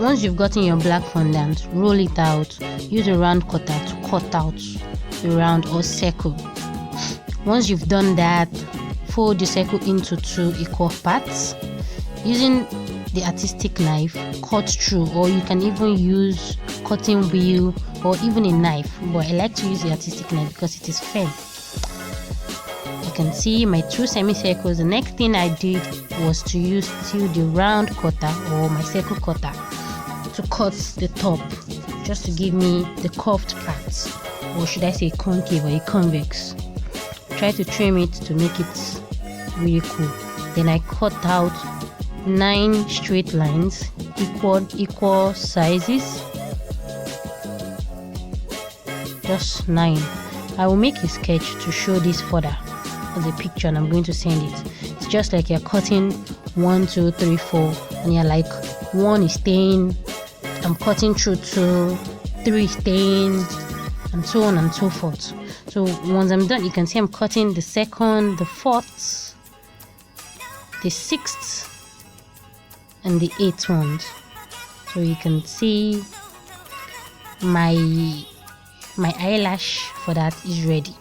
Once you've gotten your black fondant, roll it out. Use a round cutter to cut out the round or circle. Once you've done that, fold the circle into 2 equal parts. Using the artistic knife, cut through, or you can even use cutting wheel or even a knife, but I like to use the artistic knife because it is firm. You can see my 2 semicircles. The next thing I did was to use still the round cutter or my circle cutter to cut the top, just to give me the curved parts, or should I say concave or a convex. Try to trim it to make it really cool. Then I cut out 9 straight lines, equal sizes, just 9. I will make a sketch to show this further as a picture, and I'm going to send it. It's just like you're cutting 1 2 3 4, and you're like, 1 is staying, I'm cutting through 2, 3 staying, and so on and so forth. So once I'm done, you can see I'm cutting the 2nd, the 4th, the 6th, and the 8th ones. So you can see my eyelash for that is ready.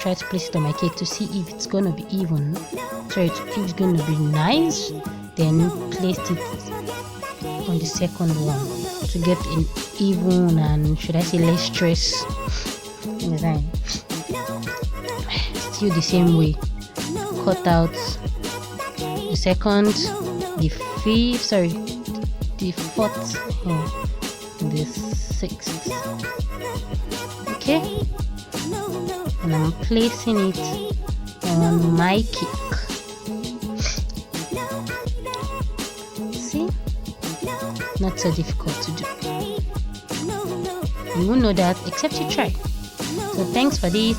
Try to place it on my cake to see if it's gonna be even. Sorry, if it's gonna be nice. Then place it on the 2nd one to get an even and, should I say, less stress design. Still the same way. Cut out the 2nd, the 5th, sorry, the 4th, the 6th. Okay, and I'm placing it on my cake. See, not so difficult to do. You won't know that except you try. So thanks for this.